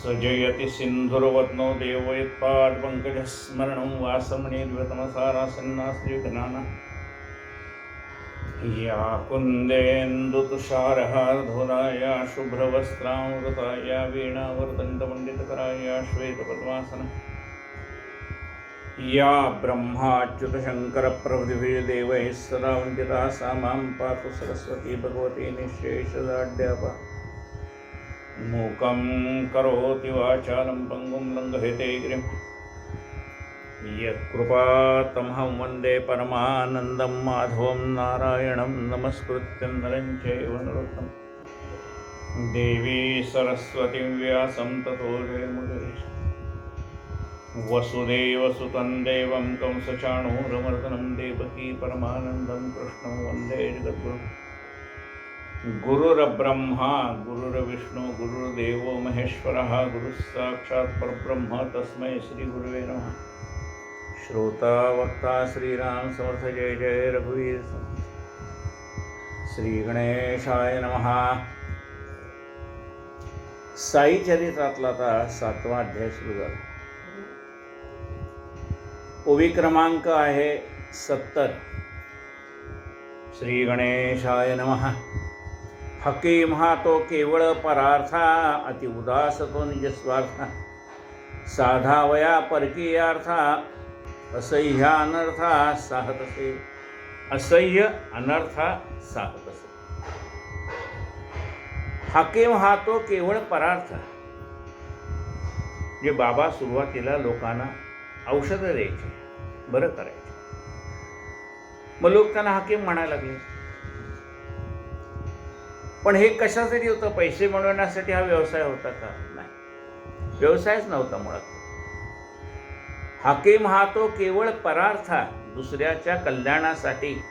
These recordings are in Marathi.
सजयति सिन्धुर्वत्नो देवयत्पादपङ्कजस्मरणं वासमणिर्व्यतमसारासन्नास्त्रिघ्नाना या कुन्देन्दुतुषारहारधुराया शुभ्रवस्त्रामृताया वीणावर्दण्डमण्डितकराया श्वेतपद्मासना या ब्रह्माच्युतशङ्करप्रभृतिभिर्देवैः सदा वन्दिता सा मां पातु सरस्वती भगवती निःशेषदाढ्यापा मूकं करोति वाचालं पङ्गुं लङ्घयते गिरिं यत्कृपातमहं वन्दे परमानन्दं माधवं नारायणं नमस्कृत्यं नरं चैव नरोत्तमं देवी सरस्वतीं व्यासं ततो जयमुदीरये वसुदेवसुतं देवं कंसचाणूरमर्दनं देवकी परमानन्दं कृष्णं वन्दे जगद्गुरुं गुरुर्ब्रह्मा गुरुर्विष्णु गुरुर्देवो महेश्वरः गुरुस्साक्षात् परब्रह्म तस्मै श्रीगुरुवे नमः। श्रोता श्रीराम समर्थ जय जय रघुवीर श्री गणेशाय नमः। साई चरित्रातला आता 7वा अध्याय सुरू झाला। ओवी क्रमांक आहे 70। श्री गणेशाय नमः। हकीम हा तो केवळ परार्था, अति उदास तो निजस्वार्था, साधा वया परकीयार्था, असह्य अनर्था साहत असे, असह्य अनर्था साहत असे। हकीम हा तो केवळ परार्थ, जे बाबा सुरुवातीला लोकांना औषधं द्यायचे, बरं करायचे, मग लोक त्यांना हकीम म्हणायला लागले। पण हे कशासाठी होतं? पैसे मिळवण्यासाठी हा व्यवसाय होता का? नाही, व्यवसायच नव्हता मुळात। हकीम हा तो केवळ परार्था, दुसऱ्याच्या कल्याणासाठी,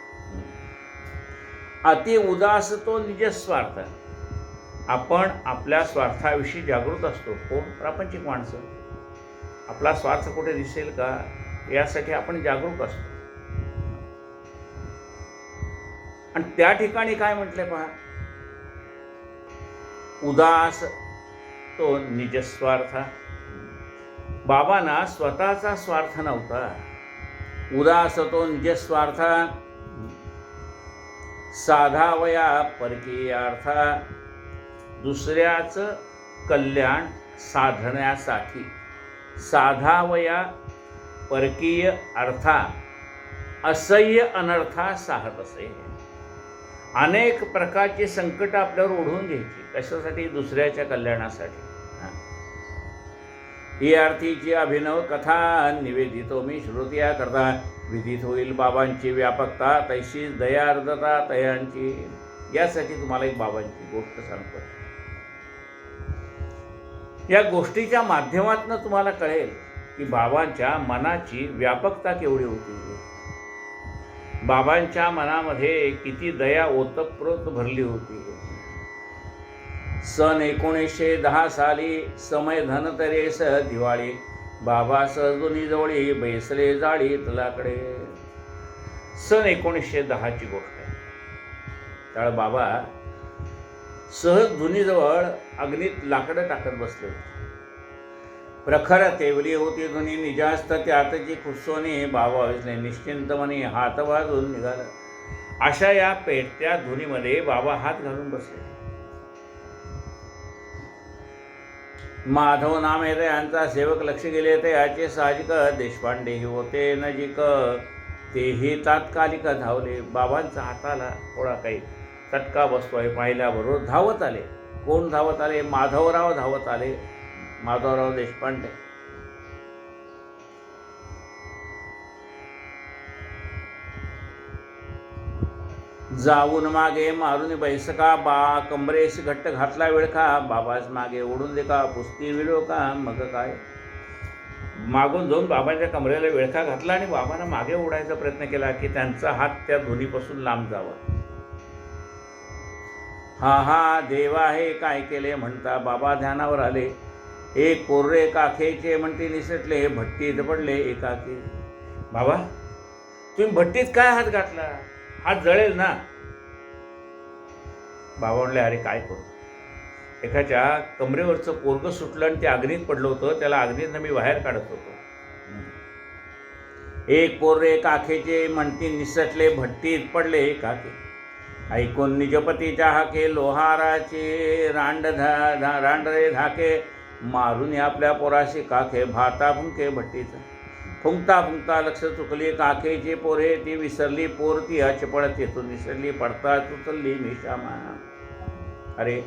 अति उदास तो निजस्वार्थ, आपण आपल्या स्वार्थाविषयी जागृत असतो। कोण? प्रापंचिक माणसं। आपला स्वार्थ कुठे दिसेल का यासाठी आपण जागरूक असतो। आणि त्या ठिकाणी काय म्हटले पहा, उदास तो निजस्वार्थ। बाबांना स्वतःचा स्वार्थ नव्हता। उदास तो निजस्वार्थ, साधा वया परकीयार्थ, दुसऱ्याचं कल्याण साधण्यासाठी, साधा वया परकीय अर्था, असह्य अनर्था साहत असे। अनेक प्रकारची संकट आपल्यावर ओढवून घ्यायची, कशासाठी? दुसऱ्याच्या कल्याणासाठी। ही अर्थीची अभिनव कथा निवेदितो मी श्रुतिया करता, विदित होईल बाबांची व्यापकता, तैशीच दयार्द्रता तयांची। यासाठी तुम्हाला एक बाबांची गोष्ट सांगतो। या गोष्टीच्या माध्यमातून तुम्हाला कळेल की बाबांच्या मनाची व्यापकता केवढी होती, बाबांच्या मनामध्ये किती दया ओतप्रोत भरली होती। सन 1910 साली समय धनतेरस दिवाळी, बाबा सहजुनी जवळी बैसले जाळी तलाकडे। सन 1910ची गोष्ट आहे। त्यावेळी बाबा सहज धुनीजवळ अग्नीत लाकडं टाकत बसले होते। प्रखर तेवली होती धुनी, निजास्त त्यातची खुसोनी, बाबा विसले निश्चिंतमनी हात वाजून निघाला। अशा या पेटत्या धुनीमध्ये बाबा हात घालून बसले। माधव नामे यांचा सेवक लक्ष गेले ते याचे साहजिक, देशपांडेही होते नजीक, तेही तात्कालिक धावले। बाबांच्या हाताला थोडा काही चटका बसतोय पाहिल्याबरोबर धावत आले। कोण धावत आले? माधवराव धावत आले, माधवराव देशपांडे। जाऊन मागे मारून बैसका, बा कमरेस घट्ट घातला विळखा, बाबाच मागे ओढून दे का पुस्ती विलो का, मग काय? मागून जाऊन बाबांच्या कमरेला विळखा घातला आणि बाबांना मागे ओढायचा प्रयत्न केला की त्यांचा हात त्या धुनीपासून लांब जावा। हा हा देव आहे काय केले म्हणता बाबा ध्यानावर आले। एक कोर्रे काखेचे म्हणते निसटले, भट्टीत पडले एकाकी। बाबा तुम्ही भट्टीत काय हात घातला? हात जळेल ना। बाबा म्हणले, अरे काय करू, एकाच्या कमरेवरचं पोरगं सुटलं आणि ते अग्नीत पडलं होतं. त्याला अग्नीतनं मी बाहेर काढत होतो. एक पोरे काखेचे म्हणती निसटले, भट्टीत पडले काके. ऐकून निजपतीच्या हाके, लोहाराचे रांडरे धाके. मारून आपल्या पोराशी काखे, भाता फुंके भट्टीचा. फुंकता फुंकता लक्ष चुकली काखेची पोरे. ती विसरली पोर ती अचपळ तेथून विसरली. पडता उचलली मिशामा. अरे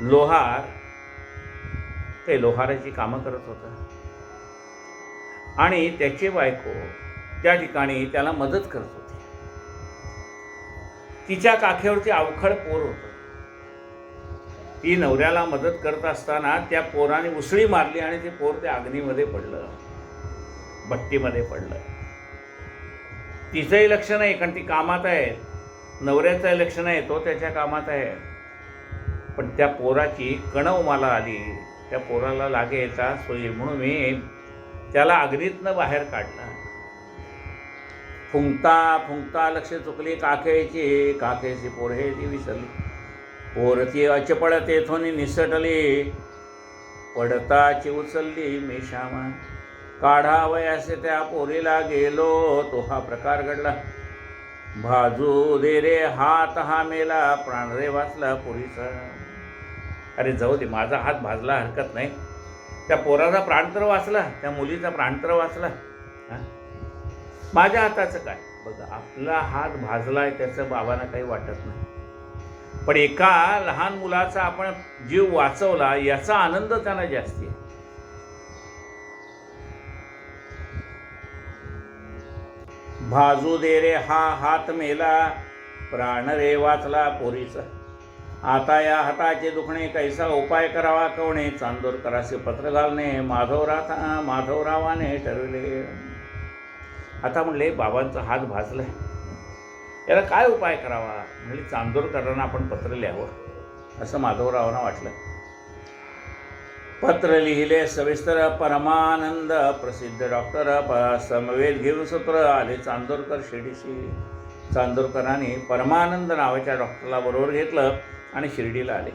लोहार ते लोहाराची कामं करत होता आणि त्याची बायको त्या ठिकाणी त्याला मदत करत होती. तिच्या काखेवरती अवखळ पोर होतं. ती नवऱ्याला मदत करत असताना त्या पोराने उसळी मारली आणि ते पोर त्या अग्नीमध्ये पडलं, भट्टीमध्ये पडलं. तिचंही लक्ष नाही, कारण ती कामात आहे. नवऱ्याचंही लक्ष नाही, तो त्याच्या कामात आहे. पण त्या पोराची कणव मला आली. त्या पोराला लागायचा सोयी म्हणून मी त्याला अग्नीतनं बाहेर काढलं. फुंकता फुंकता लक्ष चुकली काखेची पोर हे ती विसरली. पोर ती अचपळ तेथून निसटली. पडताची उचलली मिशामा. काढावयासे त्या पोरीला गेलो, तो हा प्रकार घडला. भाजू दे रे हात हा मेला, प्राण रे वाचला पोरीचा. अरे जाऊ दे, माझा हात भाजला हरकत नाही. त्या पोराचा प्राण तर वाचला, त्या मुलीचा प्राण तर वाचला. माझ्या हाताचं काय? बघा, आपला हात भाजलाय त्याचं बाबांना काही वाटत नाही. पण एका लहान मुलाचा आपण जीव वाचवला याचा आनंद त्यांना जास्ती आहे. भाजू दे रे हा हात मेला, प्राण रे वाचला पोरीचा. आता या हाताचे दुखणे कैसा उपाय करावा कवणे. चांदोरकरासे पत्र घालणे माधवरावाने ठरविले. आता म्हणले बाबांचा हात भाजलाय, याला काय उपाय करावा. म्हणजे चांदोरकरांना आपण पत्र लिहावं असं माधवरावांना वाटलं. पत्र लिहिले सविस्तर. परमानंद प्रसिद्ध डॉक्टर समवेत घेऊन सूत्र आले चांदोरकर शिर्डीशी. चांदोरकरांनी परमानंद नावाच्या डॉक्टरला बरोबर घेतलं आणि शिर्डीला आले.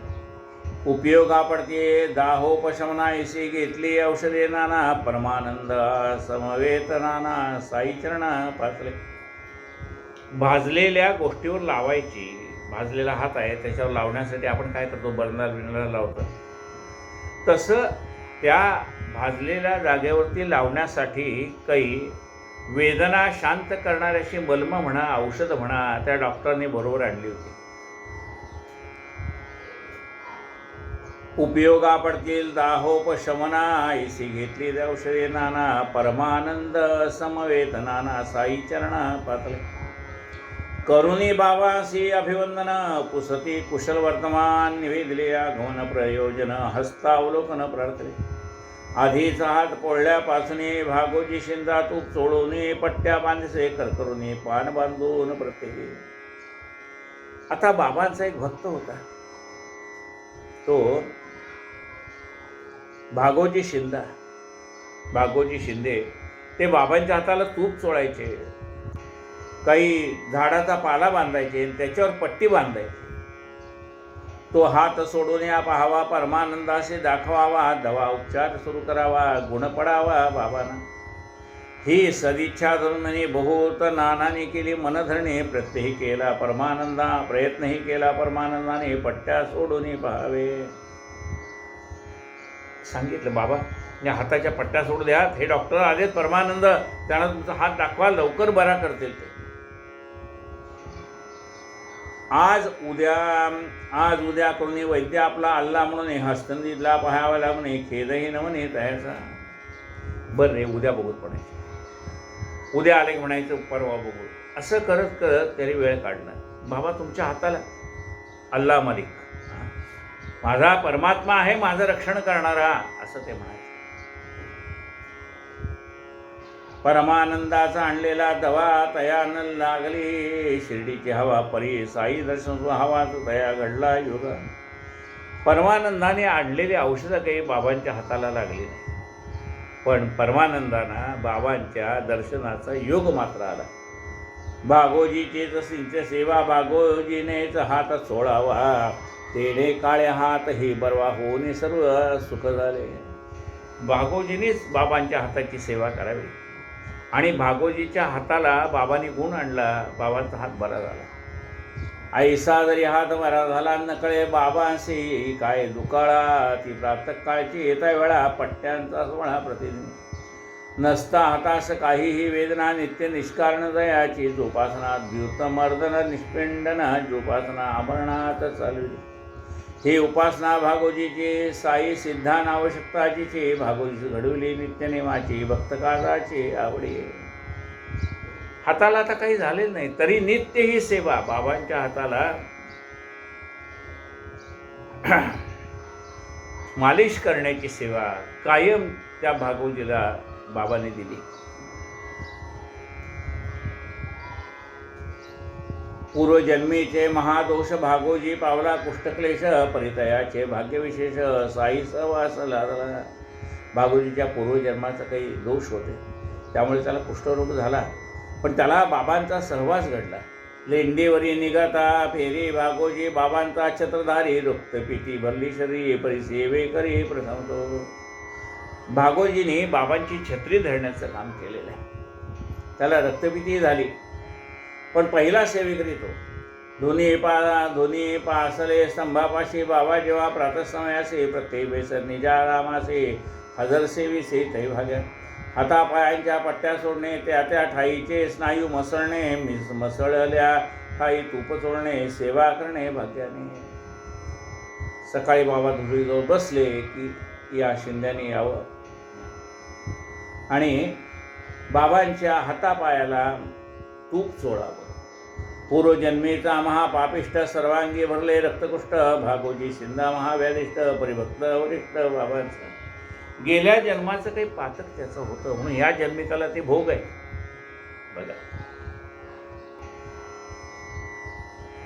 उपयोगा पडते दाहोपशमनायशी घेतली औषधे नाना. परमानंद समवेत नाना साईचरण पाचले. भाजलेल्या गोष्टीवर लावायची. भाजलेला हात आहे त्याच्यावर लावण्यासाठी आपण काय करतो, बर्नर लावतो. तसं त्या भाजलेल्या जागेवरती लावण्यासाठी काही वेदना शांत करणाऱ्याशी मलम म्हणा, औषध म्हणा, त्या डॉक्टरने बरोबर आणली होती. उपयोगा पडतील दाहोपशमना ऐसी घेतली औषधे नाना. परमानंद समवेत नाना साईचरणा पातळे. करुणी बाबासी अभिवंदन पुसती कुशल वर्तमान. निवेदले आगमन प्रयोजन हस्तावलोकन प्रार्थने. आधीचा हात पोळल्यापासून भागोजी शिंदा तूप चोळून पट्ट्या बांधसे करकरून पान बांधून प्रत्येकी. आता बाबांचा एक भक्त होता, तो भागोजी शिंदे. ते बाबांच्या हाताला तूप चोळायचे, काही झाडाचा पाला बांधायचे, त्याच्यावर पट्टी बांधायची. तो हात सोडून या पाहावा, परमानंदाशी दाखवावा, दवा उपचार सुरू करावा, गुण पडावा बाबांना. ही सदिच्छा धरूननी बहुत नानाने केली मनधरणे. प्रत्यही केला प्रयत्नही केला परमानंदाने. पट्ट्या सोडून पाहावे. सांगितलं, बाबा या हाताच्या पट्ट्या सोडू द्या. हे डॉक्टर आलेत परमानंद, त्यांना तुमचा हात दाखवा, लवकर बरा करतील ते. आज उद्या करून वैद्य आपला अल्ला म्हणून हस्तंदीला पाहावा लागून खेदही न म्हणे तयाचा. बरं रे, उद्या बघूत म्हणायचं. उद्या आले की म्हणायचं परवा बघू. असं करत करत तरी वेळ काढला. बाबा तुमच्या हाताला अल्ला मालिक, माझा परमात्मा आहे, माझं रक्षण करणारा, असं ते म्हणायचं. परमानंदाचा आणलेला दवा तया न लागली. शिर्डीची हवा परी साई दर्शन हवा तया घडला योग. परमानंदाने आणलेली औषधं काही बाबांच्या हाताला लागली नाही, पण परमानंदांना बाबांच्या दर्शनाचा योग मात्र आला. भागोजीचे जशींचे सेवा भागोजीनेच हात सोडावा. तेने काळे हात हे बरवा होऊन सर्व सुख झाले. भागोजीनेच बाबांच्या हाताची सेवा करावी आणि भागोजीच्या हाताला बाबांनी गुण आणला. बाबांचा हात बरा झाला. ऐसा जरी हात बरा झाला नकळे बाबांशी काय दुकाळा. ती प्रातःकाळची येता वेळा पट्ट्यांचा सोहळा प्रतिदिन नसता हातास काहीही वेदना. नित्य निष्कारण दयाची जोपासना द्युतमर्दन निष्पिंडन जोपासना आभरणात चालविली. ही उपासना भागोजीची साई सिद्धान आवश्यकताची. भागोजीची घडविली नित्यनेमाची भक्तकाजाची आवडी. हाताला आता काही झालेलं नाही तरी नित्य ही सेवा बाबांच्या हाताला मालिश करण्याची सेवा कायम त्या भागोजीला बाबांनी दिली. पूर्वजन्मीचे महादोष भागोजी पावला कुष्ठक्लेश. परितयाचे भाग्यविशेष साई सहवास लादला. भागोजीच्या पूर्वजन्माचा काही दोष होते त्यामुळे त्याला कुष्ठरोग झाला. पण त्याला बाबांचा सहवास घडला. लेंडीवरी निघता फेरी भागोजी बाबांचा छत्रधारी. रक्तपिती भरली शरी परिसेवे करी प्रथम तो. भागोजीने बाबांची छत्री धरण्याचं काम केलेलं आहे. त्याला रक्तपिती झाली पण पहिला सेवेकरी तो. दोन्ही पासले स्तंभापाशी बाबा जेव्हा प्रातःसमयासे प्रत्येक बेसर निजारामासे हजर सेविसे तै भाग्य. हातापायांच्या पट्ट्या सोडणे त्या ठाईचे स्नायू मसळणे. मसळल्या ठाई तूप चोळणे सेवा करणे भाग्याने. सकाळी बाबा धुळीजवळ बसले की या शिंद्याने यावं आणि बाबांच्या हातापायाला तूप चोळावं. पूर्वजन्मीचा महापापिष्ट सर्वांगी भरले रक्तकुष्ठ. भागोजी शिंदा महाव्याधिष्ट परिभक्त वरिष्ठ बाबांचं. गेल्या जन्माचं काही पातक त्याचं होतं म्हणून या जन्मी त्याला ते भोग आहे. बघा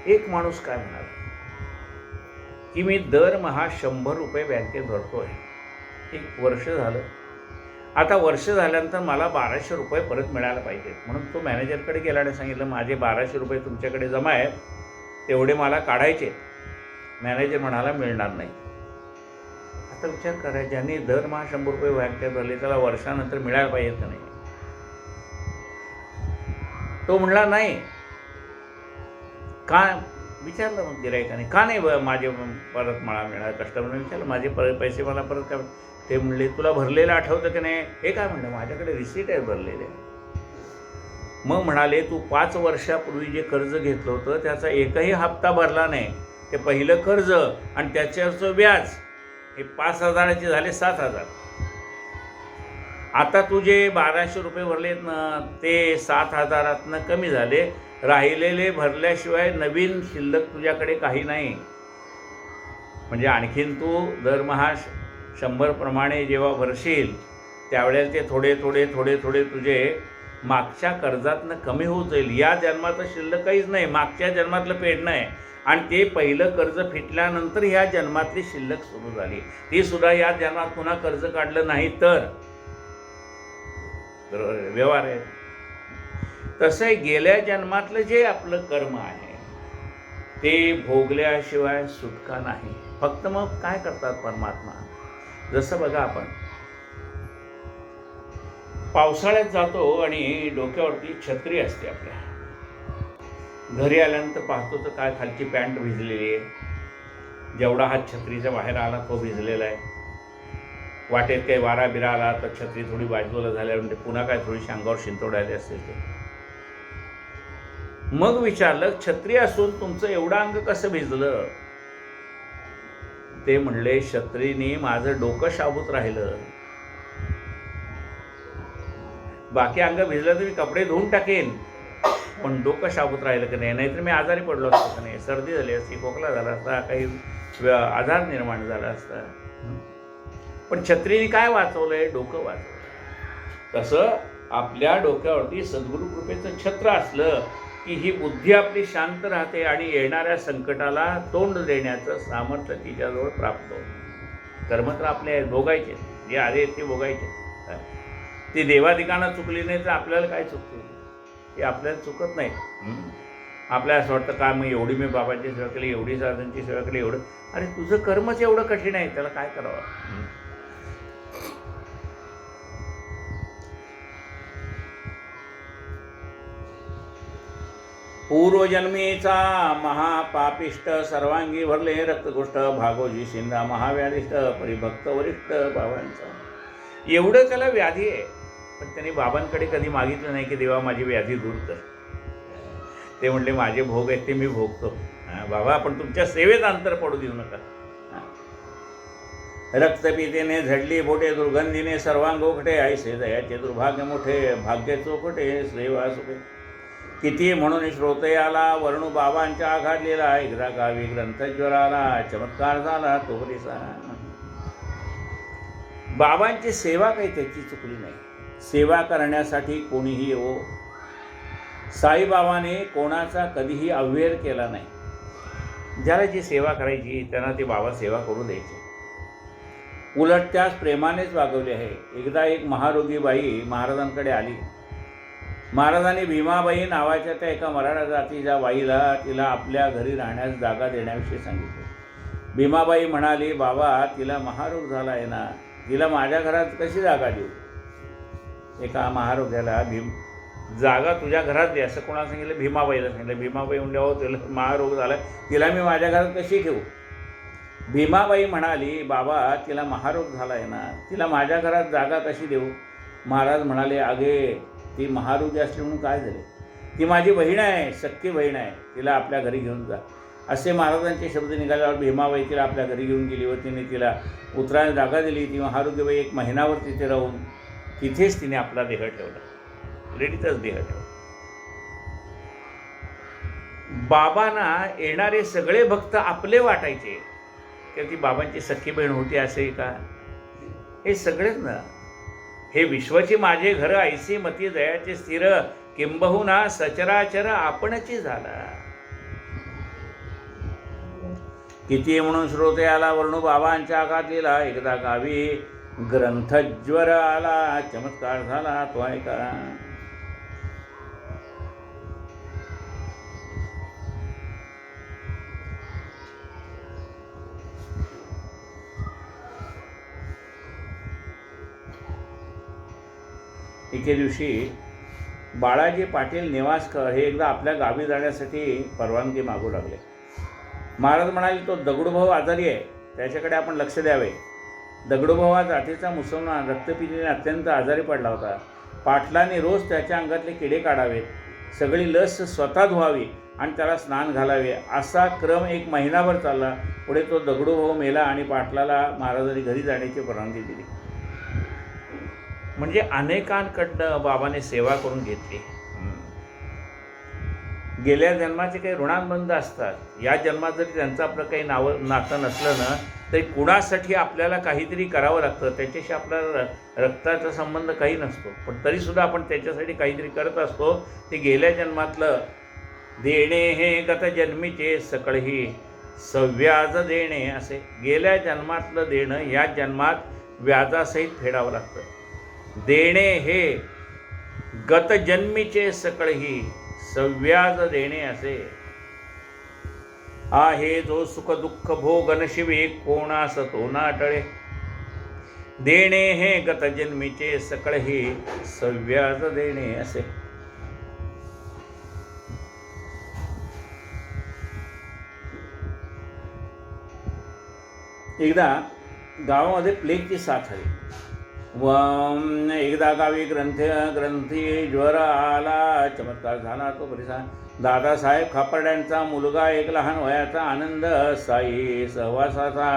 एक माणूस काय म्हणाला की मी दरमहा 100 रुपये बँकेत भरतोय. 1 वर्ष झालं. आता वर्ष झाल्यानंतर मला 1200 रुपये परत मिळायला पाहिजेत. म्हणून तो मॅनेजरकडे गेला आणि सांगितलं माझे 1200 रुपये तुमच्याकडे जमा आहेत तेवढे मला काढायचे. मॅनेजर म्हणाला मिळणार नाही. आता विचार करा ज्यांनी दरमहा 100 रुपये बँकेत भरले त्याला वर्षानंतर मिळायला पाहिजेत का नाही. तो म्हणला नाही. का विचारलं मग गिऱ्हाईकाने का नाही माझे परत मला मिळाले. कस्टमरने विचारलं माझे पैसे मला परत काय. ते म्हणले तुला भरलेलं आठवतं की नाही. हे काय म्हणलं माझ्याकडे रिसीट आहे भरलेले. मग म्हणाले तू 5 वर्षापूर्वी जे कर्ज घेतलं होतं त्याचा एकही हप्ता भरला नाही. ते पहिलं कर्ज आणि त्याच्याचं व्याज हे 5,000चे झाले 7,000. आता तुझे 1200 रुपये भरलेत ना ते 7,000तनं कमी झाले. राहिलेले भरल्याशिवाय नवीन शिल्लक तुझ्याकडे काही नाही. म्हणजे आणखीन तू दरमहा 100 प्रमाणे जेव्हा भरशील त्यावेळेला ते थोडे तुझे मागच्या कर्जातनं कमी होत जाईल. या जन्माचं शिल्लक काहीच नाही. मागच्या जन्मातलं फेडणं आहे आणि ते पहिलं कर्ज फिटल्यानंतर ह्या जन्मातली शिल्लक सुरू झाली. ती सुद्धा या जन्मात पुन्हा कर्ज काढलं नाही तर व्यवहार आहे. तसं आहे गेल्या जन्मातलं जे आपलं कर्म आहे ते भोगल्याशिवाय सुटका नाही. फक्त मग काय करतात परमात्मा. जसं बघा आपण पावसाळ्यात जातो आणि डोक्यावरती छत्री असते आपल्या. घरी आल्यानंतर पाहतो तर काय खालची पॅन्ट भिजलेली आहे. जेवढा हात छत्रीच्या बाहेर आला तो भिजलेला आहे. वाटेत काही वारा बिरा आला तर छत्री थोडी बाजूला झाल्यानंतर पुन्हा काय थोडीशी अंगावर शिंतोडायला असते ते. मग विचारलं छत्री असून तुमचं एवढं अंग कसं भिजलं. ते म्हणले छत्रीने माझं डोकं शाबूत राहिलं. बाकी अंग भिजलं तर मी कपडे धुवून टाकेन पण डोकं शाबूत राहिलं की नाही. नाहीतर मी आजारी पडलो असतो का नाही. सर्दी झाली असती खोकला झाला असता काही आजार निर्माण झाला असता. पण छत्रीने काय वाचवलंय डोकं वाचवलं. तसं आपल्या डोक्यावरती सद्गुरु कृपेचं छत्र असलं की ही बुद्धी आपली शांत राहते आणि येणाऱ्या संकटाला तोंड देण्याचं सामर्थ्य तिच्याजवळ प्राप्त होतं. कर्म तर आपले आहेत भोगायचे. जे आले ते भोगायचे. ती देवाधिकांना चुकली नाही तर आपल्याला काय चुकते. हे आपल्याला चुकत नाही. आपल्याला असं वाटतं का मग एवढी मी बाबांची सेवा केली, एवढी साधनांची सेवा केली, एवढं. अरे तुझं कर्मच एवढं कठीण आहे, त्याला काय करावं. पूर्वजन्मीचा महापापिष्ट सर्वांगी भरले रक्तगोष्ठ भागोजी शिंदा महाव्याधिष्ट परिभक्त वरिष्ठ बाबांचा. एवढं त्याला व्याधी आहे, पण त्यांनी बाबांकडे कधी मागितलं नाही की देवा माझी व्याधी दूर कर. ते म्हणले माझे भोग आहेत ते मी भोगतो, बाबा आपण तुमच्या सेवेत अंतर पडू देऊ नका. रक्तपितेने झडली बोटे दुर्गंधीने सर्वांग ओखटे ऐसे दयाचे दुर्भाग्य मोठे भाग्य चोखटे सेवा सुखे. किती म्हणून श्रोते आला वर्णू बाबांच्या आघातलेला एकदा गावी ग्रंथज्वर आला चमत्कार झाला तो बरीसा. बाबांची सेवा काही त्याची चुकली नाही. सेवा करण्यासाठी कोणीही येवो, साईबाबाने कोणाचा कधीही अव्यय केला नाही. ज्याला जी सेवा करायची त्यांना ती बाबा सेवा करू द्यायची, उलट त्यास प्रेमानेच वागवले आहे. एकदा एक महारोगी बाई महाराजांकडे आली. महाराजांनी भीमाबाई नावाच्या त्या एका मराठा जातीच्या बाईला तिला आपल्या घरी राहण्यास जागा देण्याविषयी सांगितले. भीमाबाई म्हणाली, बाबा तिला महारोग झाला आहे ना, तिला माझ्या घरात कशी जागा देऊ. एका महारोग्याला जागा तुझ्या घरात दे असं कोणाला सांगितलं, भीमाबाईला सांगितलं. भीमाबाई म्हणल्या, हो तिला महारोग झाला, तिला मी माझ्या घरात कशी ठेवू. भीमाबाई म्हणाली, बाबा तिला महारोग झाला आहे ना, तिला माझ्या घरात जागा कशी देऊ. महाराज म्हणाले, अगे ती महारोगी असली म्हणून काय झाले, ती माझी बहीण आहे, सख्खी बहीण आहे, तिला आपल्या घरी घेऊन जा. असे महाराजांचे शब्द निघाल्यावर भीमाबाई तिला आपल्या घरी घेऊन गेली व तिने तिला उतरायला जागा दिली. ती महारोगीबाई 1 महिनाभर तिथे राहून तिथेच तिने आपला देह ठेवला, रेडीतच देह ठेवला. बाबांना येणारे सगळे भक्त आपले वाटायचे, की ती बाबांची सख्खी बहीण होती असे का. हे सगळेच ना, हे विश्वची माझे घर ऐसी मती दयाचे स्थिर किंबहुना सचराचर आपणची झाला. किती म्हणून श्रोते आला वर्णू बाबांच्या आघात लिहिला एकदा गावी ग्रंथज्वर आला चमत्कार झाला तो ऐका. एके दिवशी बाळाजी पाटील निवासकर हे एकदा आपल्या गावी जाण्यासाठी परवानगी मागू लागले. महाराज म्हणाले, तो दगडूभाऊ आजारी आहे, त्याच्याकडे आपण लक्ष द्यावे. दगडूभाऊ हा जातीचा मुसलमान रक्तपितीने अत्यंत आजारी पडला होता. पाटलाने रोज त्याच्या अंगातले किडे काढावेत, सगळी लस स्वतः धुवावी आणि त्याला स्नान घालावे. असा क्रम 1 महिनाभर चालला. पुढे तो दगडूभाऊ मेला आणि पाटलाला महाराजांनी घरी जाण्याची परवानगी दिली. म्हणजे अनेकांकडनं बाबाने सेवा करून घेतली. गेल्या जन्माचे काही ऋणानुबंध असतात. या जन्मात जरी त्यांचं आपलं काही नातं नसलं ना, तरी कुणासाठी आपल्याला काहीतरी करावं लागतं. त्याच्याशी आपला रक्ताचा संबंध काही नसतो, पण तरीसुद्धा आपण त्याच्यासाठी काहीतरी करत असतो. ते गेल्या जन्मातलं देणे हे गत जन्मीचे सकळही सव्याज देणे असे. गेल्या जन्मातलं देणं या जन्मात व्याजासहित फेडावं लागतं. देणे हे गत जन्मीचे सकळही सव्याज देणे असे. आहे जो सुख दुःख भोग नशिवे कोणास तो ना टळे. देणे हे गत जन्मीचे सकळही सव्याज देणे असे. एकदा गावामध्ये प्लेगची साथ आली. एकदा गावी ग्रंथी ज्वर आला चमत्कार झाला तो बरीसा. दादासाहेब खापर्ड्यांचा मुलगा एक लहान वयाचा आनंद साई सहवासाचा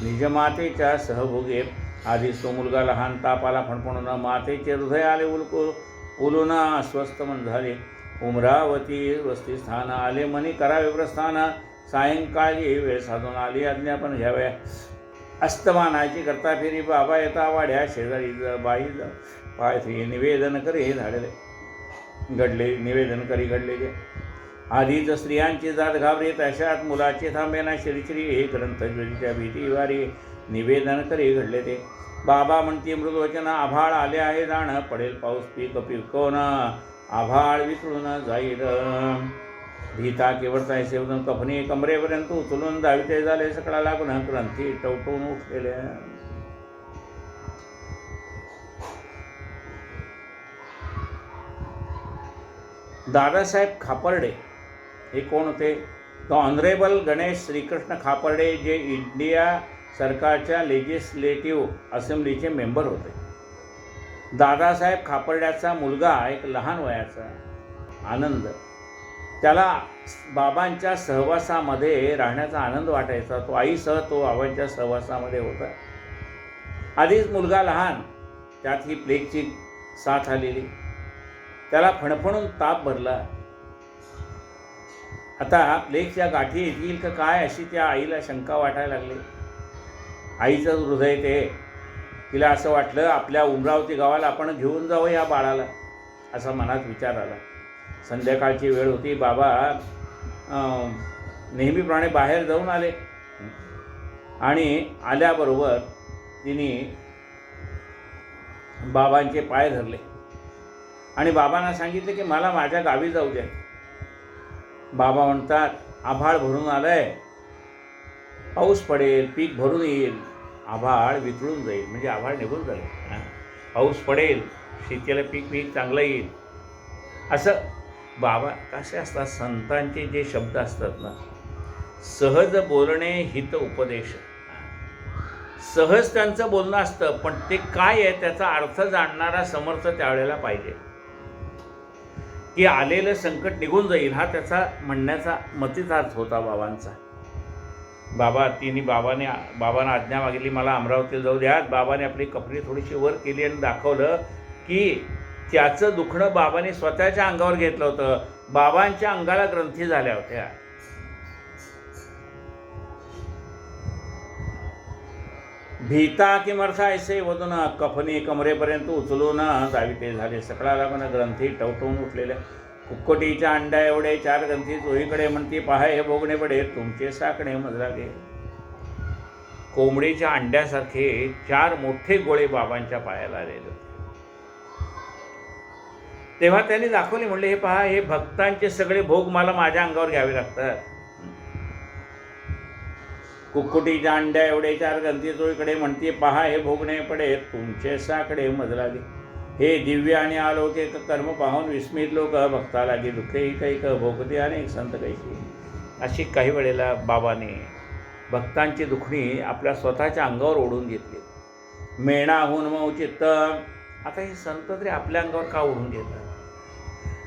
निजमातेच्या सहभोगे. आधीच तो मुलगा लहान ताप आला फणफणून मातेचे हृदय आले उलून अस्वस्थ मन झाले. उमरावती वस्तीस्थान आले मनी करावे प्रस्थान. सायंकाळी वेळ साधून आली आज्ञापन घ्याव्या. अस्तमानाची करता फेरी बाबा येता वाड्या शेजारी बाई पायथी निवेदन करे झालेले घडलेले. आधीच स्त्रियांची जात घाबरे तशात मुलाची थांबेना श्रीश्री हे ग्रंथज्वरीच्या भीतीवारी निवेदन करे घडले ते. बाबा म्हणती मृदवचन आभाळ आले आहे जाण पडेल पाऊस पीक पिकवण आभाळ विसरून जाईल. भीता केवळता सेवून कफनी कमरेपर्यंत उचलून दाविते झाले सकळा लागून ग्रंथी टवटवून उठलेल्या. दादासाहेब खापर्डे हे कोण होते? तो ऑनरेबल गणेश श्रीकृष्ण खापर्डे, जे इंडिया सरकारच्या लेजिस्लेटिव्ह असेंब्लीचे मेंबर होते. दादासाहेब खापर्ड्याचा मुलगा एक लहान वयाचा आनंद, त्याला बाबांच्या सहवासामध्ये राहण्याचा आनंद वाटायचा. तो आईसह तो बाबांच्या सहवासामध्ये होता. आधीच मुलगा लहान, त्यात ही प्लेगची साथ आलेली. त्याला फणफणून ताप भरला. आता प्लेगच्या गाठी येतील का काय अशी त्या आईला शंका वाटायला लागली. आईचं हृदय ते, तिला असं वाटलं आपल्या उमरावती गावाला आपण घेऊन जावं या बाळाला, असा मनात विचार आला. संध्याकाळची वेळ होती. बाबा नेहमीप्रमाणे बाहेर जाऊन आले आणि आल्याबरोबर तिने बाबांचे पाय धरले आणि बाबांना सांगितले की मला माझ्या गावी जाऊ द्या. बाबा म्हणतात आभाळ भरून आलंय, पाऊस पडेल, पीक भरून येईल, आभाळ वितळून जाईल, म्हणजे आभाळ निघून जाईल, पाऊस पडेल, शेतीला पीक चांगलं येईल. असं बाबा कसे असतात, संतांचे जे शब्द असतात ना, सहज बोलणे हित उपदेश, सहज त्यांचं बोलणं असतं, पण ते काय आहे त्याचा अर्थ जाणणारा समर्थ त्यावेळेला पाहिजे. की आलेलं संकट निघून जाईल हा त्याचा म्हणण्याचा मतितार्थ होता बाबांचा. बाबांना आज्ञा मागितली मला अमरावतीला जाऊ द्या. बाबाने आपली कपडी थोडीशी वर केली आणि दाखवलं की त्याचं दुखणं बाबाने स्वतःच्या अंगावर घेतलं होतं. बाबांच्या अंगाला ग्रंथी झाल्या होत्या. भीता किमर्था ऐसे वदून कफनी कमरेपर्यंत उचलून दाविते झाले सकळा लागून ग्रंथी टवटवून उठलेल्या. कुक्कुटीच्या अंड्या एवढे 4 ग्रंथी चोहीकडे म्हणती पहा हे भोगणे पडे तुमचे साकणे मजलागे. कोंबडीच्या अंड्यासारखे 4 मोठे गोळे बाबांच्या पायाला आलेले होते. तेव्हा त्यांनी दाखवले, म्हणले हे पहा हे भक्तांचे सगळे भोग मला माझ्या अंगावर घ्यावे लागतात. कुक्कुटीच्या अंड्या एवढे 4 ग्रंथी चोहीकडे म्हणते पहा हे भोगणे पडे तुमचे साकडे मजलागे. हे दिव्य आणि अलौकिक कर्म पाहून विस्मित लोक भक्ता लागे दुःखे कैक भोगते अनेक संत कैसी. अशी काही वेळेला बाबाने भक्तांची दुखणी आपल्या स्वतःच्या अंगावर ओढून घेतली. मेणाहून मऊ चित्त. आता हे संत तरी आपल्या अंगावर का ओढून घेतात?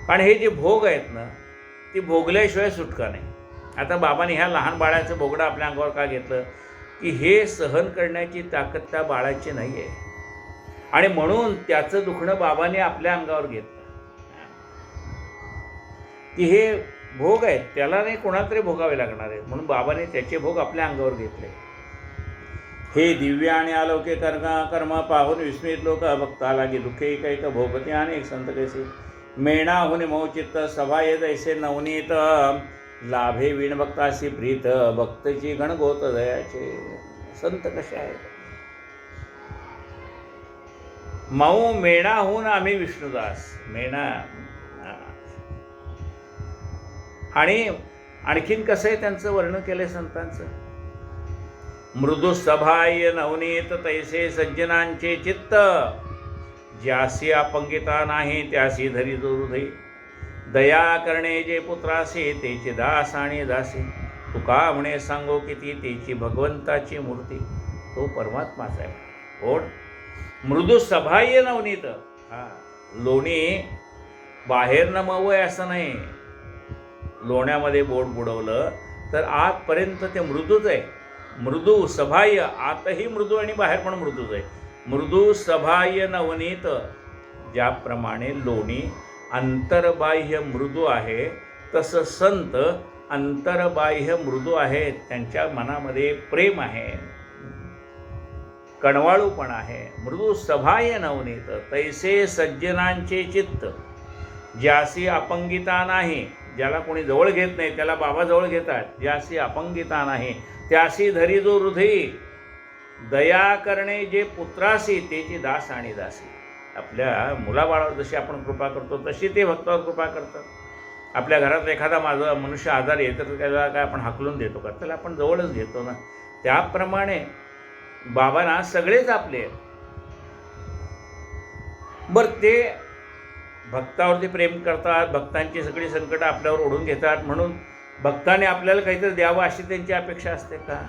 कारण हे जे भोग आहेत ना, ती भोगल्याशिवाय सुटका नाही. आता बाबाने ह्या लहान बाळाचं भोगडं आपल्या अंगावर का घेतलं? की हे सहन करण्याची ताकद त्या बाळाची नाही आहे आणि म्हणून त्याचं दुखणं बाबाने आपल्या अंगावर घेतलं. की हे भोग आहेत त्याला नाही कोणाला तरी भोगावे लागणार आहेत, म्हणून बाबाने त्याचे भोग आपल्या अंगावर घेतले. हे दिव्य आणि अलौकिक कर्म पाहून विस्मित लोक भक्ता लागे दुःखे कैक भोगते अनेक संत कैसे. मेणाहून मौचित्त सभा येत ऐसे नवनीत लाभे विणभक्ताशी प्रीत भक्तची गणगोत दयाचे. संत कसे आहेत? मऊ मेणाहून आम्ही विष्णुदास. मेणा आणि आणखीन कसं आहे त्यांचं वर्णन केलंय संतांचं. मृदू सभाय नवनीत तैसे सज्जनांचे चित्त ज्यासी अपंगिता नाही त्यासी धरी जो हृदय. दया करणे जे पुत्रासे तेचे दास आणि दासी. तुका म्हणे सांगो किती तेची भगवंताची मूर्ती. तो परमात्माच आहे. कोण? मृदू सभाय नवनीत. लोणी बाहेर न मऊ आहे असं नाही. लोण्यामध्ये बोट बुडवलं तर आतपर्यंत ते मृदूच आहे. मृदू सभाय, आतही मृदू आणि बाहेर पण मृदूच आहे. मृदू सभाय नवनीत. ज्याप्रमाणे लोणी अंतर्बाह्य मृदू आहे तसं संत अंतर्बाह्य मृदू आहेत. त्यांच्या मनामध्ये प्रेम आहे, कणवाळूपण आहे. मृदू सभाय नवनीत तैसे सज्जनांचे चित्त ज्यासी अपंगिता नाही. ज्याला कोणी जवळ घेत नाही त्याला बाबा जवळ घेतात. ज्यासी अपंगिता नाही त्यासी धरी जो हृदय. दया करणे जे पुत्रासी तेची दास आणि दासी. आपल्या मुलाबाळावर जशी आपण कृपा करतो तशी ते भक्तावर कृपा करतात. आपल्या घरात एखादा माझा मनुष्य आजारी आहे तर त्याला काय आपण हाकलून देतो का? त्याला आपण जवळच घेतो ना. त्याप्रमाणे बाबांना सगळेच आपले आहेत. बरं, ते भक्तावरती प्रेम करतात, भक्तांची सगळी संकटं आपल्यावर ओढून घेतात, म्हणून भक्ताने आपल्याला काहीतरी द्यावं अशी त्यांची अपेक्षा असते का?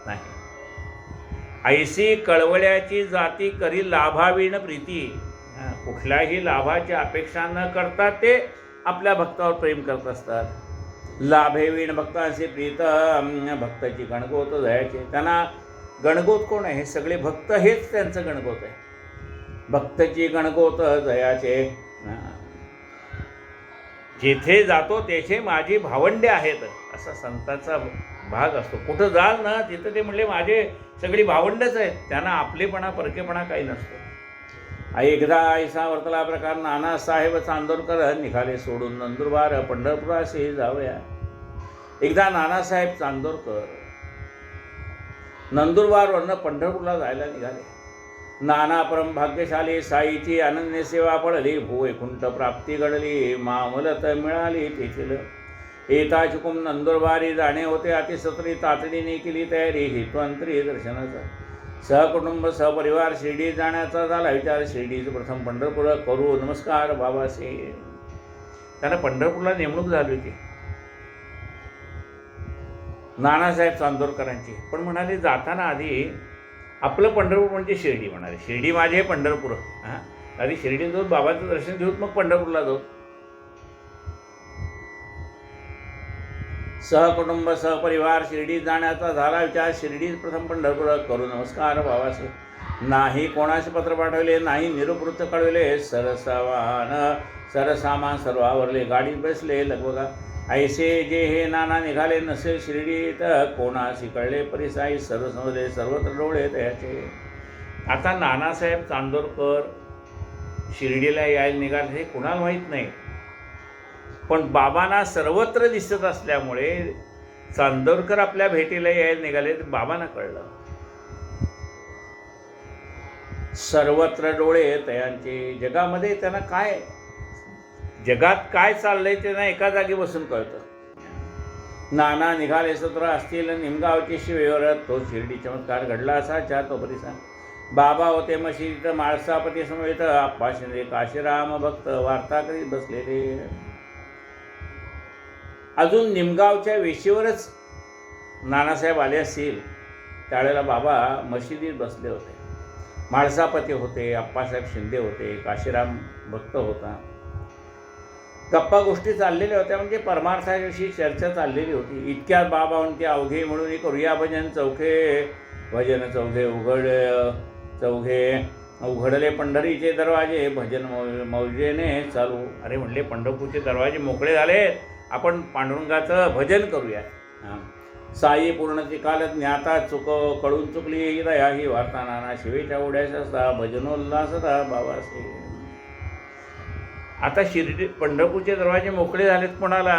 नाही. ऐसी कळवळ्याची जाती करी लाभावीन प्रीती. कुठल्याही लाभाची अपेक्षा न करता ते आपल्या भक्तावर प्रेम करत असतात. लाभेवीण भक्तांशी प्रीत, भक्ताची गणगोत दयाचे. त्यांना गणगोत कोण आहे? हे सगळे भक्त हेच त्यांचं गणगोत आहे. भक्ताची गणगोत दयाचे. जेथे जातो तेथे माझी भावंडे आहेत, असा संतांचा भाग असतो. कुठं जाल ना तिथं ते म्हणले माझे सगळी भावंडच आहेत. त्यांना आपलेपणा परकेपणा काही नसतो. एकदा ऐसा वर्तला प्रकार नानासाहेब चांदोरकर निघाले सोडून नंदुरबार पंढरपुराशी जाऊया. एकदा नानासाहेब चांदोरकर नंदुरबारवरनं पंढरपूरला जायला निघाले. नाना परम भाग्यशाली साईची अनन्य सेवा पडली, भूवैकुंठ प्राप्ती घडली, मामलत मिळाली तेथील. येता चुकून नंदुरबारी जाणे होते अतिसत्री, तातडीने केली तयारी हेतुअंतरी दर्शनाचा. सहकुटुंब सहपरिवार शिर्डी जाण्याचा झाला विचार. शिर्डीचं प्रथम पंढरपूर करू नमस्कार बाबासे. त्यांना पंढरपूरला नेमणूक झाली होती नानासाहेब चांदोरकरांची. पण म्हणाले जाताना आधी आपलं पंढरपूर म्हणजे शिर्डी म्हणाले. शिर्डी माझे पंढरपूर. आधी शिर्डीत जाऊन बाबाचं दर्शन घेऊन मग पंढरपूरला जाऊ. सहकुटुंब सहपरिवार शिर्डीत जाण्याचा झाला विचार. शिर्डीत प्रथम पंढरपूर करू नमस्कार बाबासे. नाही कोणाचे पत्र पाठवले, नाही निरुपवृत्त कळविले. सरसामान सर्व आवरले, गाडीत बसले लगबगा. ऐसे जे हे नाना निघाले नसे शिर्डीत, कोणाशी कळले परिसाई. सर्व समजले सर्वत्र डोळे त्याचे. आता नानासाहेब चांदोरकर शिर्डीला यायला निघाले हे कुणाला माहीत नाही, पण बाबांना सर्वत्र दिसत असल्यामुळे चांदोरकर आपल्या भेटीला यायला निघाले तर बाबांना कळलं. सर्वत्र डोळे तयांचे. जगामध्ये त्यांना काय, जगात काय चाललंय त्यांना एका जागी बसून कळतं. नाना निघाले सत्र असतील निमगावचे शिवेवर, तो शिर्डी चमत्कार घडला असा तो परिसा. बाबा होते मशीद माळसापती समवेत, आप्पा शिंदे काशीराम भक्त वार्ता करीत बसलेले. अजून निमगावच्या वेशीवरच नानासाहेब आले असतील त्यावेळेला बाबा मशिदीत बसले होते. माळसापती होते, आप्पासाहेब शिंदे होते, काशीराम भक्त होता. गप्पा गोष्टी चाललेल्या होत्या, म्हणजे परमार्थाविषयी चर्चा चाललेली होती. इतक्यात बाबा म्हणते अवघे म्हणून करूया भजन चौघे. भजन चौघे उघडले पंढरीचे दरवाजे, भजन मौजेने चालू. अरे म्हणले पंढरपूरचे दरवाजे मोकळे झाले, आपण पांडुरंगाचं भजन करूया. साई पूर्णची काल ज्ञाता कळून चुकली दया ही वार्ता. नाना शिवेच्या ओढ्याचा भजनोल्लासता बाबासे. आता शिर्डी पंढरपूरचे दरवाजे मोकळे झालेत कोणाला?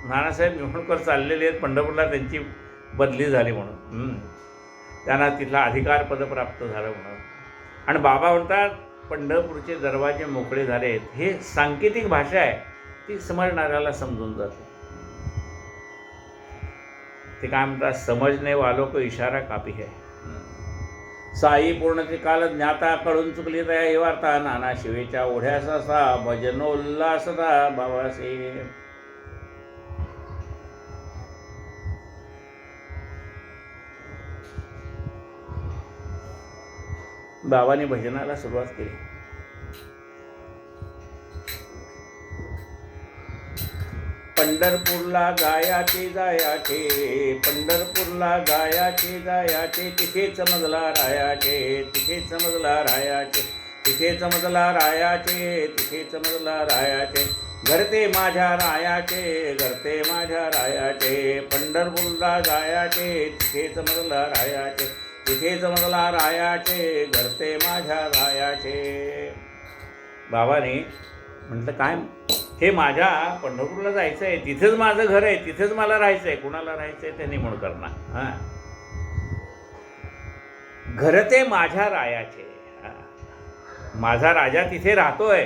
नानासाहेब निवडणूकर चाललेले आहेत पंढरपूरला, त्यांची बदली झाली म्हणून, त्यांना तिथला अधिकारपद प्राप्त झालं म्हणून. आणि बाबा म्हणतात पंढरपूरचे दरवाजे मोकळे झाले आहेत. हे सांकेतिक भाषा आहे, ती समजणाऱ्याला समजून जाते. ते काय म्हणतात, समजणे वालों को इशारा काफी है. साई पूर्णचे काल ज्ञाता कळून चुकली तया ही वार्ता. नाना शिवेच्या ओढ्यासा भजनोल्लासता बाबासे. बाबांनी भजनाला सुरुवात केली. पंढरपूरला जायाचे पंढरपूरला जायाचे तिथेच मजला रायाचे, तिथेच मजला रायाचे, तिथेच मजला रायाचे, तिथेच मजला रायाचे. घरते माझ्या रायाचे, घरते माझ्या रायाचे. पंढरपूरला जायाचे तिथेच मजला रायाचे, तिथेच मजला रायाचे. घरते माझ्या रायाचे. बाबाने म्हटलं काय, हे माझ्या पंढरपूरला जायचं आहे, तिथेच माझं घर आहे, तिथेच मला राहायचं आहे. कुणाला राहायचं आहे त्यांनी म्हणून करणार. घर ते माझ्या रायाचे. माझा राजा तिथे राहतोय.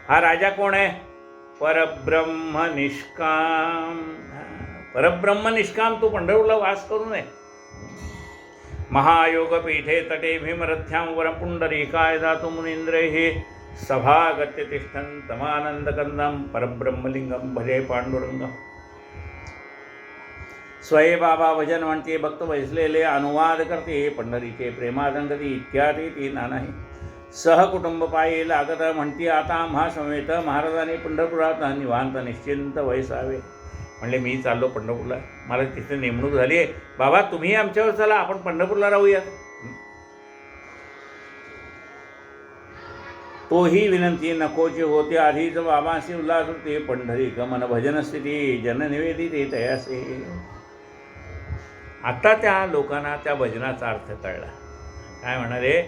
हा राजा कोण आहे? परब्रह्म निष्काम. परब्रह्म निष्काम तू पंढरपूरला वास करू नये. महायोग पीठे तटे भीमरथ्यां वरं पुंडरीकाय दातु मुनींद्रैः सभागत्य तिष्ठन्तमानन्दकन्दं परब्रह्मलिंगं भजे पांडुरंगं. स्वये बाबा भजन म्हणते भक्त बैसलेले अनुवाद करते पंढरीचे प्रेमादंगती इत्यादी ती नानाही. सहकुटुंब पायी लागत म्हणती आता महासमेत महाराजांनी पंढरपुरात निवांत निश्चिंत वैसावे. म्हणले मी चाललो पंढरपूरला, मला तिथे नेमणूक झाली आहे. बाबा तुम्ही आमच्यावर चला, आपण पंढरपूरला राहूयात. तोही विनंती नकोची होती. आधीच बाबांशी उल्हास होते पंढरी गमन भजन स्थिती जननिवेदिते तयासे. आता त्या लोकांना त्या भजनाचा अर्थ कळला. काय म्हणाले,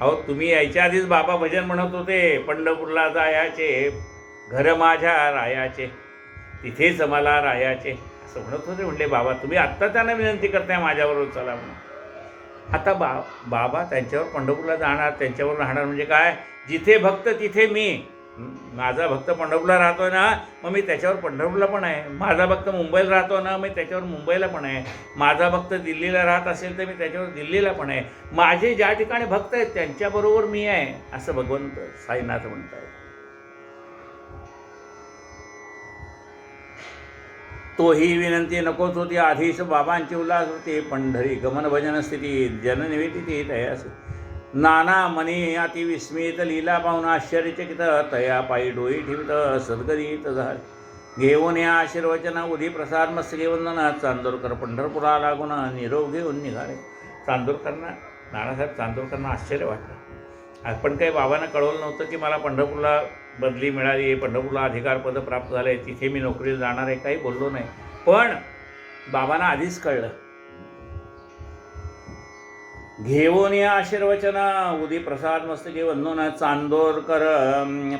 अहो तुम्ही यायच्या आधीच बाबा भजन म्हणत होते, पंढरपूरला जायाचे घर माझ्या रायाचे, तिथेच मला रायाचे असं म्हणत होते. म्हणले बाबा तुम्ही आत्ता त्यांना विनंती करताय माझ्याबरोबर चला म्हणून. आता बाबा त्यांच्यावर पंढरपूरला जाणार, त्यांच्यावर राहणार म्हणजे काय, जिथे भक्त तिथे मी. माझा भक्त पंढरपूरला राहतोय ना, मग मी त्याच्यावर पंढरपूरला पण आहे. माझा भक्त मुंबईला राहतो ना, मी त्याच्यावर मुंबईला पण आहे. माझा भक्त दिल्लीला राहत असेल तर मी त्याच्यावर दिल्लीला पण आहे. माझे ज्या ठिकाणी भक्त आहेत त्यांच्याबरोबर मी आहे असं भगवंत साईनाथ म्हणतात. तोही विनंती नकोच होती. आधीच बाबांची उल्हास होते पंढरी गमन भजन स्थिती जननिवेदिते तयास. नाना मनी अति विस्मित लीला पाहून आश्चर्यचकित तया पायी डोई ठेवित सद्गदित झाले. घेऊन या आशीर्वचन उदी प्रसाद मस्तके वंदना चांदोरकर पंढरपुरा लागून निरोप घेऊन निघाले. चांदोरकरांना नानासाहेब चांदोरकरांना आश्चर्य वाटलं. आपण काही बाबांना कळवलं नव्हतं की मला पंढरपूरला बदली मिळाली आहे, पंढरपूरला अधिकारपद प्राप्त झालं आहे, तिथे मी नोकरीला जाणार आहे, काही बोललो नाही. पण बाबांना आधीच कळलं. घेऊन या आशीर्वचन उदी प्रसाद मस्तके वंदना चांदोरकर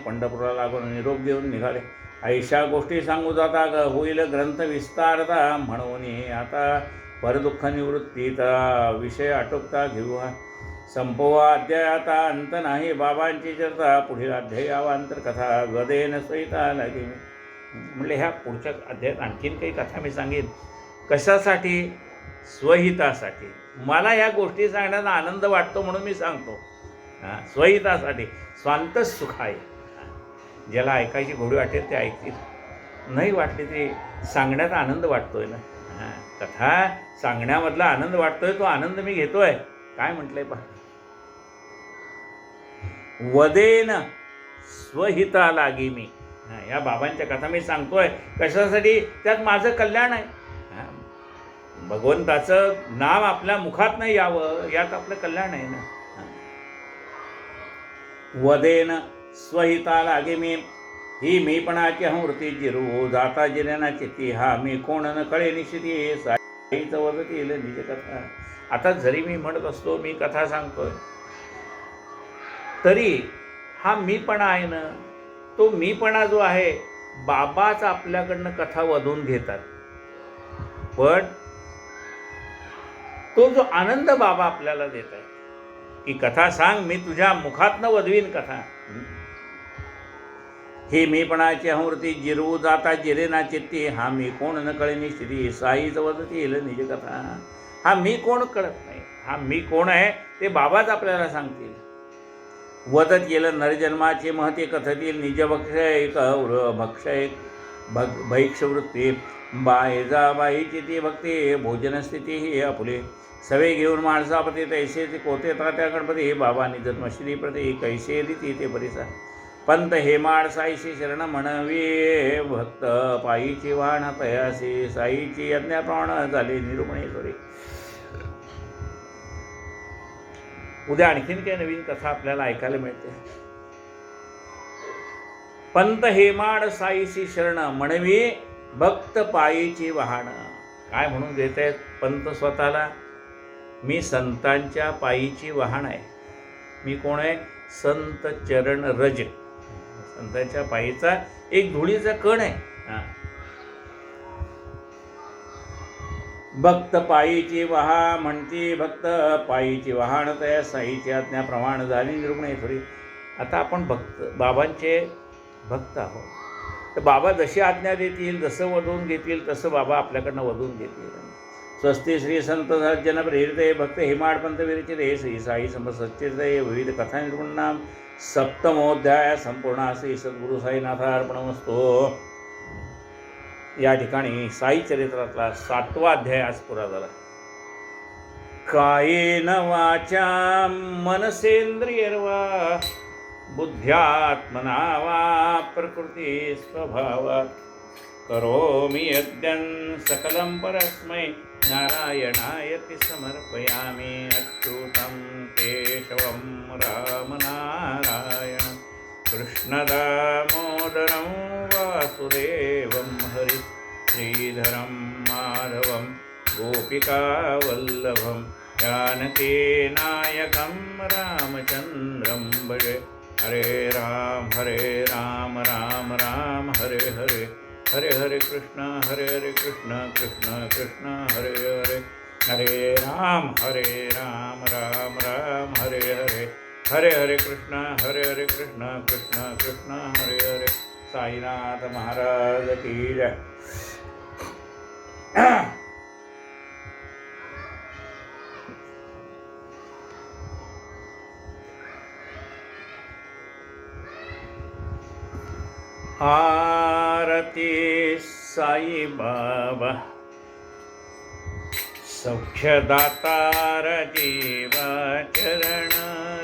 पंढरपूरला लागून निरोप घेऊन निघाले. ऐशा गोष्टी सांगू जाता होईल ग्रंथ विस्तारता म्हणून आता परदुःख निवृत्तीचा विषय आटोपता घेऊ. संपवा अध्याय आता अंत नाही बाबांची चर्चा. पुढील अध्याय अवांतर कथा गदेन सहिता लागे. म्हणजे ह्या पुढच्या अध्यायात आणखीन काही कथा मी सांगेन. कशासाठी, स्वहितासाठी. मला ह्या गोष्टी सांगण्याचा आनंद वाटतो म्हणून मी सांगतो. स्वहितासाठी, स्वांत सुखाय. ज्याला ऐकायची गोडी वाटेल ते ऐकतील, नाही वाटले ते सांगण्याचा आनंद वाटतोय ना. कथा सांगण्यामधला आनंद वाटतोय, तो आनंद मी घेतोय. काय म्हटलंय पहा, वदेन स्वहिता लागी मी. या बाबांच्या कथा मी सांगतोय कशासाठी, त्यात माझं कल्याण आहे. भगवंताचं नाव आपल्या मुखात नाही यावं यात आपलं कल्याण आहे ना. वदेन स्वहिता लागे मी. ही मीपणाची हंवृत्ती जिरू जाता जिरेना चित्ती. हा मी कोण न कळे निश्चिती साईच वदत येईल निज कथा. आता जरी मी म्हणत असतो, मी कथा सांगतोय, तरी हा मीपणा आहे ना, तो मीपणा जो आहे बाबाच आपल्याकडनं कथा वधून घेतात. पण तो जो आनंद बाबा आपल्याला देत आहे की कथा सांग, मी तुझ्या मुखातनं वधवीन कथा. हे मीपणाची हंवृत्ती जिरवू जाता जिरेना चित्ती. हा मी कोण न कळे निश्चिती साईच वदत येईल निज कथा. हा मी कोण कळत नाही, हा मी कोण आहे ते बाबाच आपल्याला सांगतील. वदत येईल नरजन्माचे महते कथतील निज भक्षैक भक्षैक भैक्षवृत्ती. बायजाबाईची ती भक्ती भोजनस्थिती ही आपुले. सवे घेऊन माणसापती तैसे ते कोते तात्या गणपती. बाबांनी जन्मश्री प्रती कैसे रीती ते परिसा. पंत हेमाड साईशी शरण म्हणवी भक्त पायीची वाहन तयासी. साईची यज्ञाप्रमाण झाले निरूपणेश्वरी. उद्या आणखीन काही नवीन कथा आपल्याला ऐकायला मिळते. पंत हेमाड साईशी शरण म्हणवी भक्त पायीची वाहन. काय म्हणून देत आहेत पंत स्वतःला, मी संतांच्या पायीची वाहन आहे. मी कोण आहे, संत चरण रज. संतांच्या पायीचा एक धुळीचा कण आहे. भक्त पायीची वाहा म्हणती भक्त पायीची वाहन तया साईची आज्ञा प्रमाण झाली निरूपणेश्वरी. आता आपण भक्त बाबांचे भक्त आहोत. तर बाबा जशी आज्ञा देतील, जसं वधून घेतील तसं बाबा आपल्याकडनं वधून घेतील. स्वस्ती श्री संत सज्जन प्रेरित भक्त हेमाडपंत विरचित हे श्री साई सच्चित विविध कथा निर्गुणाम सप्तमोध्याय संपूर्ण श्री सद्गुरु साईनाथार्पणमस्तु. या ठिकाणी साई चरित्रातला 7वा अध्याय आज पुरा झाला. कायेन वाचा मनसेंद्रियर्वा बुद्ध्यात्मना वा प्रकृती स्वभावात् करोमि यद्यं सकलं परस्मै नारायणायति समर्पयामि. अच्युतं केशवं रामनारायणं कृष्णदामोदरं वासुदेवं हरि श्रीधरं माधवं गोपिकावल्लभं जानकीनायकं रामचन्द्रं भजे. हरे राम राम राम हरे हरे, हरे हरे कृष्ण कृष्ण कृष्ण हरे हरे, हरे राम राम राम हरे हरे, हरे हरे कृष्ण कृष्ण कृष्ण हरे हरे. साईनाथ महाराज की जय. आरती साई बाबा सौख्यदातार जीवा चरण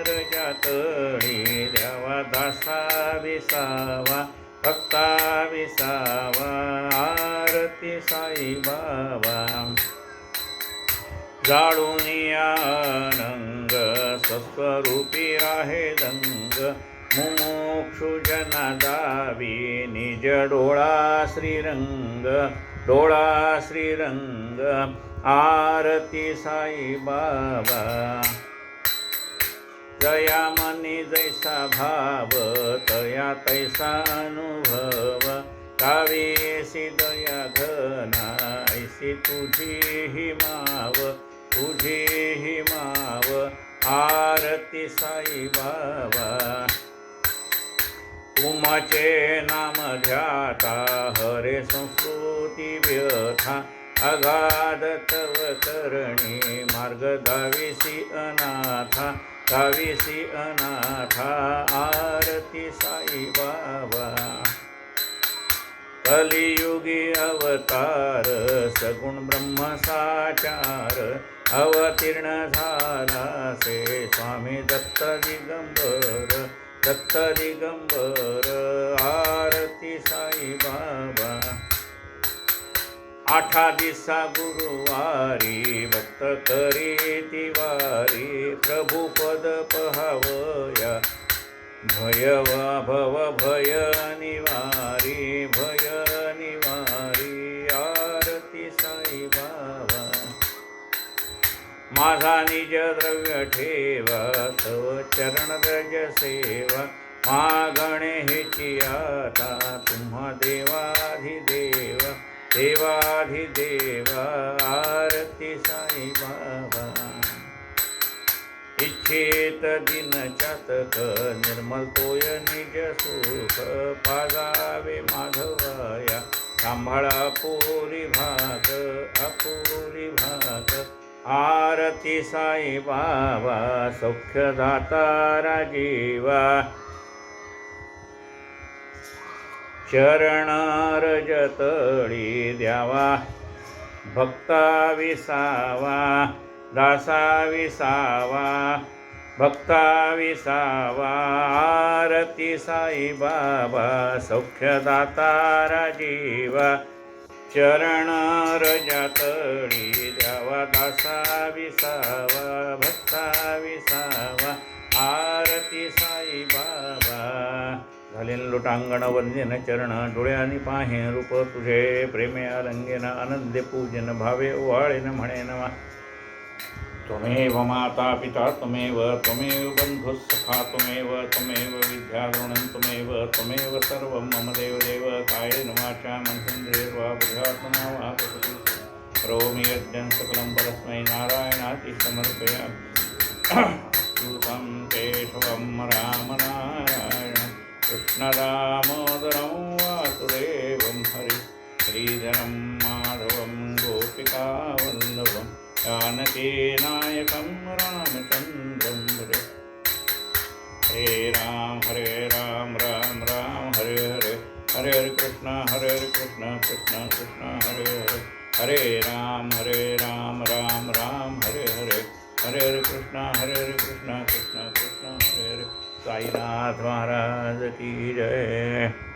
रजातळी द्यावा दासा विसावा भक्ता विसावा. आरती साई बाबा जाळून आनंग स्वस्वरूपी राहे दंग मुमुक्षु जना दावी निज डोळा श्रीरंग डोळा श्रीरंग. आरती साई बाबा जया मनी जैसा भाव तया तैसा अनुभव. कावेसी दया घना ऐसी तुझी ही माव तुझी ही माव. आरती साई बाबा उमाचे नाम ध्याता हरे संस्कृती व्यथा अगाध तव करणी मार्ग दाविसी अनाथा दाविसी अनाथा. आरती साई बाबा कलियुगी अवतार सगुण ब्रह्म साचार अवतीर्ण झाला से स्वामी दत्त दिगंबर दत्त दिगंबर. आरती साई बाबा आठा दिसा गुरुवारी भक्त करी तिवारी प्रभू पद पहावया भय भव भय निवारी भय निवारी. आरती साई बाबा माझा निज द्रव्य ठेवा तव चरण रज सेवा मागणे हेची आता तुम्हा देवाधिदेव देवाधिदेव. आरती साई बाबा इच्छित दिन चातक निर्मल तोय निज सुख पाजावे माधवया सांभाळा अपुरी भाग अपुरी भाग. आरती साई बाबा सौख्यदाता जीवा चरण रजतळी द्यावा भक्ता विसावा दासा विसावा भक्ता विसावा. आरती साई बाबा सौख्यदाता जीवा चरण रजातळी द्यावा दासा विसावा भक्ता विसावा. आरती साई बाबा झालेन लोटांगण वंदन चरण डोळ्यानी पाहे रूप तुझे प्रेमे अलंगेन अनद्य पूजन भावे ओवाळेन म्हणेन. त्वमेव माता पिता त्वमेव बंधुः सखा त्वमेव विद्याद्रोणं त्वमेव सर्वं मम देवदेव. कायेन वाचा मनसेन्द्रियर्वा बुद्ध्यात्मना वा प्रकृती करोमि यज्ञं सकलं परस्मै नारायणाति समर्पयामि. अच्युतं केशवं रामनारायणं कृष्णदामोदरं वासुदेवं मुरलीधरं माधवं गोपिकावल्लभं जानकीनायकं रामचन्द्रं भजे। हरे राम राम राम हरे हरे, हरे हरे कृष्ण कृष्ण कृष्ण हरे हरे, हरे राम राम राम हरे हरे, हरे हरे कृष्ण कृष्ण कृष्ण कृष्ण हरे हरे। साईनाथ महाराज की जय।